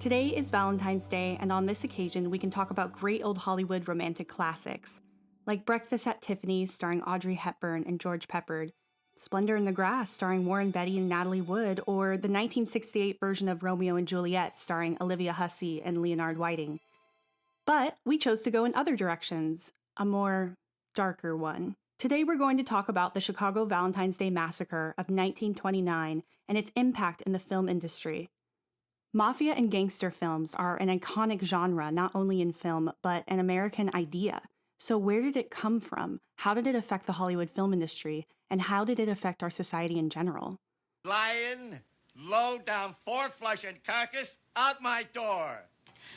Today is Valentine's Day, and on this occasion, we can talk about great old Hollywood romantic classics, like Breakfast at Tiffany's starring Audrey Hepburn and George Peppard, Splendor in the Grass starring Warren Beatty and Natalie Wood, or the 1968 version of Romeo and Juliet starring Olivia Hussey and Leonard Whiting. But we chose to go in other directions, a more darker one. Today we're going to talk about the Chicago Valentine's Day Massacre of 1929 and its impact in the film industry. Mafia and gangster films are an iconic genre not only in film, but an American idea. So where did it come from? How did it affect the Hollywood film industry? And how did it affect our society in general? Lion, low down, four-flush and carcass, out my door.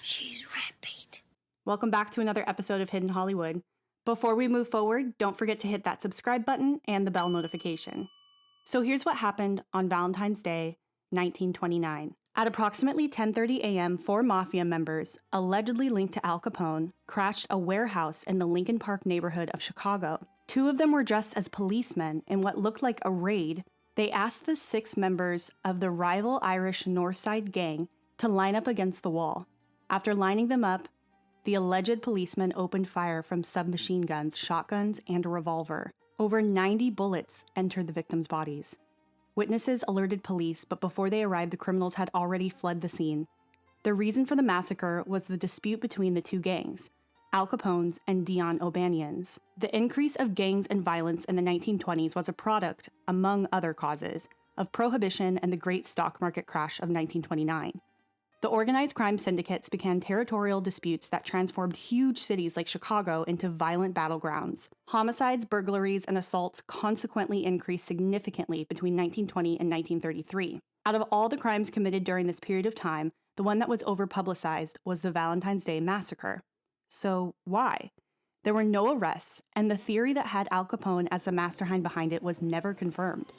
She's rampant. Welcome back to another episode of Hidden Hollywood. Before we move forward, don't forget to hit that subscribe button and the bell notification. So here's what happened on Valentine's Day, 1929. At approximately 10:30 a.m., 4 Mafia members, allegedly linked to Al Capone, crashed a warehouse in the Lincoln Park neighborhood of Chicago. 2 of them were dressed as policemen in what looked like a raid. They asked the 6 members of the rival Irish North Side gang to line up against the wall. After lining them up, the alleged policemen opened fire from submachine guns, shotguns, and a revolver. Over 90 bullets entered the victims' bodies. Witnesses alerted police, but before they arrived, the criminals had already fled the scene. The reason for the massacre was the dispute between the 2 gangs, Al Capone's and Dion O'Banion's. The increase of gangs and violence in the 1920s was a product, among other causes, of prohibition and the great stock market crash of 1929. The organized crime syndicates began territorial disputes that transformed huge cities like Chicago into violent battlegrounds. Homicides, burglaries, and assaults consequently increased significantly between 1920 and 1933. Out of all the crimes committed during this period of time, the one that was over-publicized was the Valentine's Day Massacre. So why? There were no arrests, and the theory that had Al Capone as the mastermind behind it was never confirmed.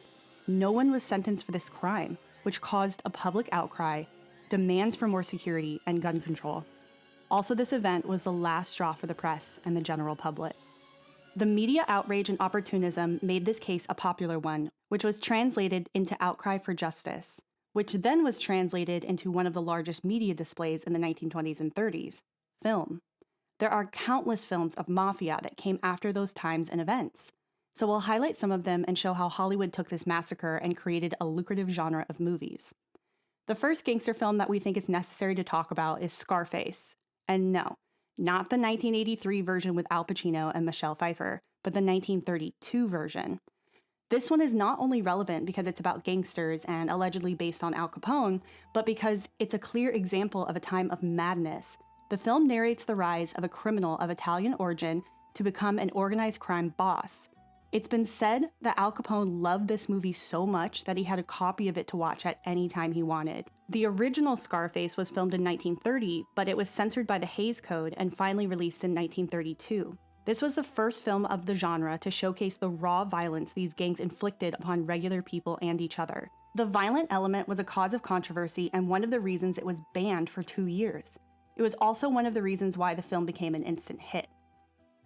No one was sentenced for this crime, which caused a public outcry, demands for more security, and gun control. Also, this event was the last straw for the press and the general public. The media outrage and opportunism made this case a popular one, which was translated into outcry for justice, which then was translated into one of the largest media displays in the 1920s and 30s, film. There are countless films of Mafia that came after those times and events. So we'll highlight some of them and show how Hollywood took this massacre and created a lucrative genre of movies. The first gangster film that we think is necessary to talk about is Scarface. And no, not the 1983 version with Al Pacino and Michelle Pfeiffer, but the 1932 version. This one is not only relevant because it's about gangsters and allegedly based on Al Capone, but because it's a clear example of a time of madness. The film narrates the rise of a criminal of Italian origin to become an organized crime boss. It's been said that Al Capone loved this movie so much that he had a copy of it to watch at any time he wanted. The original Scarface was filmed in 1930, but it was censored by the Hays Code and finally released in 1932. This was the first film of the genre to showcase the raw violence these gangs inflicted upon regular people and each other. The violent element was a cause of controversy and one of the reasons it was banned for 2 years. It was also one of the reasons why the film became an instant hit.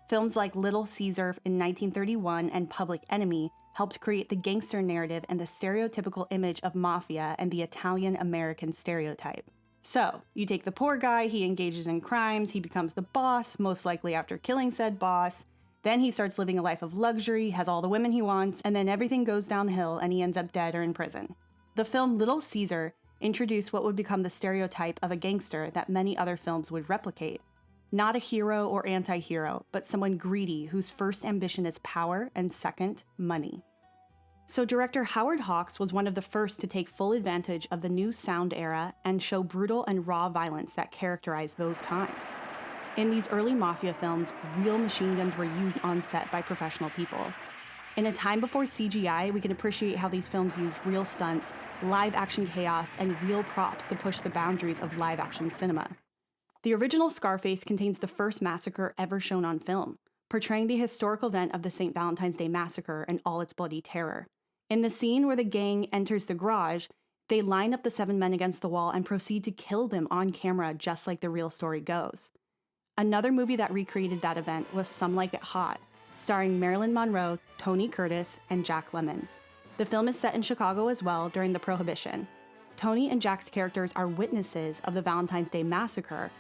Films like Little Caesar in 1931 and Public Enemy helped create the gangster narrative and the stereotypical image of mafia and the Italian-American stereotype. So, you take the poor guy, he engages in crimes, he becomes the boss, most likely after killing said boss, then he starts living a life of luxury, has all the women he wants, and then everything goes downhill and he ends up dead or in prison. The film Little Caesar introduced what would become the stereotype of a gangster that many other films would replicate. Not a hero or anti-hero, but someone greedy whose first ambition is power and second, money. So director Howard Hawks was one of the first to take full advantage of the new sound era and show brutal and raw violence that characterized those times. In these early Mafia films, real machine guns were used on set by professional people. In a time before CGI, we can appreciate how these films used real stunts, live action chaos, and real props to push the boundaries of live action cinema. The original Scarface contains the first massacre ever shown on film, portraying the historical event of the St. Valentine's Day Massacre and all its bloody terror. In the scene where the gang enters the garage, they line up the 7 men against the wall and proceed to kill them on camera just like the real story goes. Another movie that recreated that event was Some Like It Hot, starring Marilyn Monroe, Tony Curtis, and Jack Lemmon. The film is set in Chicago as well during the Prohibition. Tony and Jack's characters are witnesses of the Valentine's Day Massacre,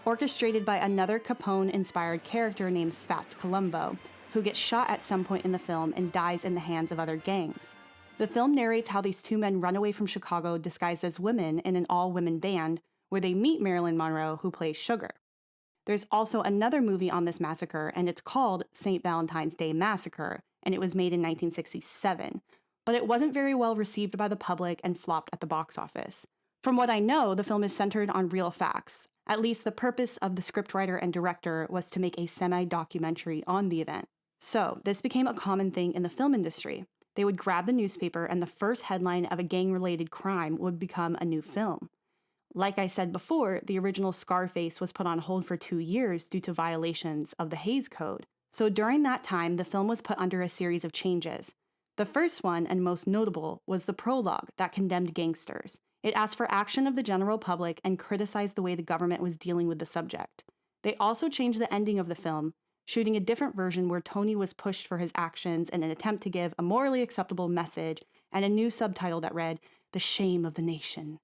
orchestrated by another Capone-inspired character named Spats Colombo, who gets shot at some point in the film and dies in the hands of other gangs. The film narrates how these two men run away from Chicago disguised as women in an all-women band, where they meet Marilyn Monroe, who plays Sugar. There's also another movie on this massacre, and it's called St. Valentine's Day Massacre, and it was made in 1967, but it wasn't very well received by the public and flopped at the box office. From what I know, the film is centered on real facts. At least the purpose of the scriptwriter and director was to make a semi-documentary on the event. So, this became a common thing in the film industry. They would grab the newspaper, and the first headline of a gang-related crime would become a new film. Like I said before, the original Scarface was put on hold for 2 years due to violations of the Hays Code. So during that time, the film was put under a series of changes. The first one, and most notable, was the Prologue that condemned gangsters. It asked for action of the general public and criticized the way the government was dealing with the subject. They also changed the ending of the film, shooting a different version where Tony was pushed for his actions in an attempt to give a morally acceptable message, and a new subtitle that read, "The Shame of the Nation."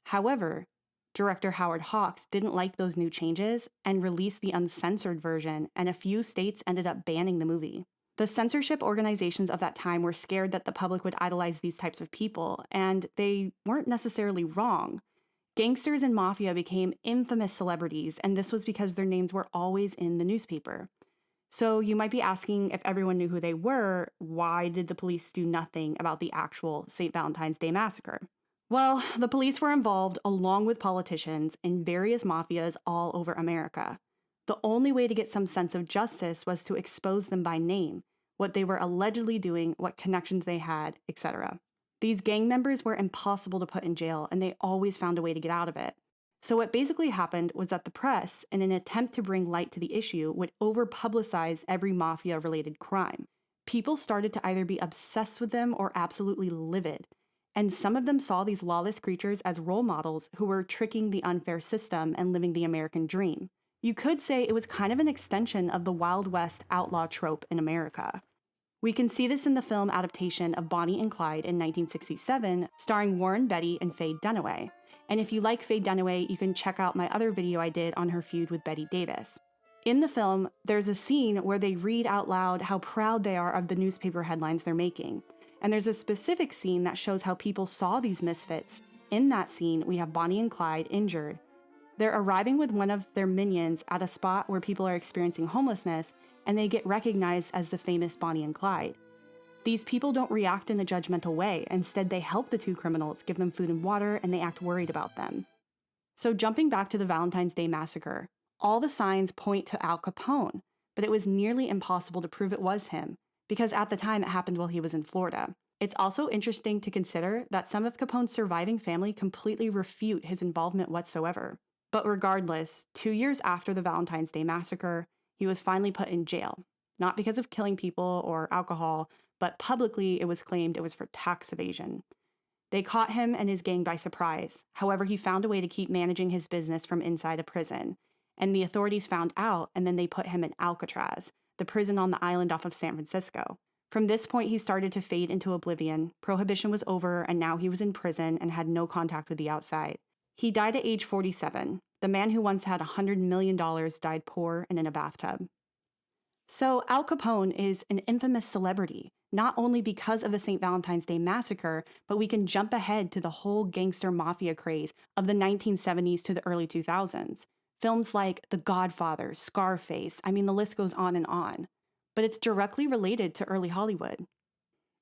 However, director Howard Hawks didn't like those new changes and released the uncensored version, and a few states ended up banning the movie. The censorship organizations of that time were scared that the public would idolize these types of people, and they weren't necessarily wrong. Gangsters and Mafia became infamous celebrities, and this was because their names were always in the newspaper. So you might be asking, if everyone knew who they were, why did the police do nothing about the actual St. Valentine's Day Massacre? Well, the police were involved, along with politicians, in various mafias all over America. The only way to get some sense of justice was to expose them by name, what they were allegedly doing, what connections they had, etc. These gang members were impossible to put in jail, and they always found a way to get out of it. So what basically happened was that the press, in an attempt to bring light to the issue, would over-publicize every mafia-related crime. People started to either be obsessed with them or absolutely livid. And some of them saw these lawless creatures as role models who were tricking the unfair system and living the American dream. You could say it was kind of an extension of the Wild West outlaw trope in America. We can see this in the film adaptation of Bonnie and Clyde in 1967, starring Warren Beatty and Faye Dunaway. And if you like Faye Dunaway, you can check out my other video I did on her feud with Bette Davis. In the film, there's a scene where they read out loud how proud they are of the newspaper headlines they're making. And there's a specific scene that shows how people saw these misfits. In that scene, we have Bonnie and Clyde injured. They're arriving with one of their minions at a spot where people are experiencing homelessness, and they get recognized as the famous Bonnie and Clyde. These people don't react in a judgmental way. Instead, they help the two criminals, give them food and water, and they act worried about them. So jumping back to the Valentine's Day Massacre, all the signs point to Al Capone, but it was nearly impossible to prove it was him, because at the time it happened while he was in Florida. It's also interesting to consider that some of Capone's surviving family completely refute his involvement whatsoever. But regardless, 2 years after the Valentine's Day Massacre, he was finally put in jail. Not because of killing people or alcohol, but publicly it was claimed it was for tax evasion. They caught him and his gang by surprise. However, he found a way to keep managing his business from inside a prison. And the authorities found out, and then they put him in Alcatraz, the prison on the island off of San Francisco. From this point, he started to fade into oblivion. Prohibition was over, and now he was in prison and had no contact with the outside. He died at age 47. The man who once had $100 million died poor and in a bathtub. So Al Capone is an infamous celebrity, not only because of the St. Valentine's Day Massacre, but we can jump ahead to the whole gangster mafia craze of the 1970s to the early 2000s. Films like The Godfather, Scarface, the list goes on and on. But it's directly related to early Hollywood.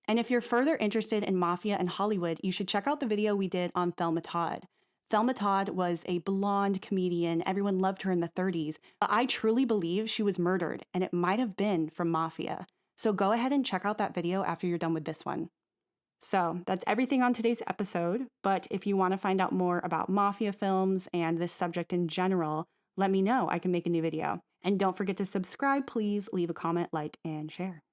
And if you're further interested in Mafia and Hollywood, you should check out the video we did on Thelma Todd. Thelma Todd was a blonde comedian. Everyone loved her in the 30s. But I truly believe she was murdered, and it might have been from Mafia. So go ahead and check out that video after you're done with this one. So that's everything on today's episode. But if you want to find out more about Mafia films and this subject in general, let me know. I can make a new video. And don't forget to subscribe, please. Leave a comment, like, and share.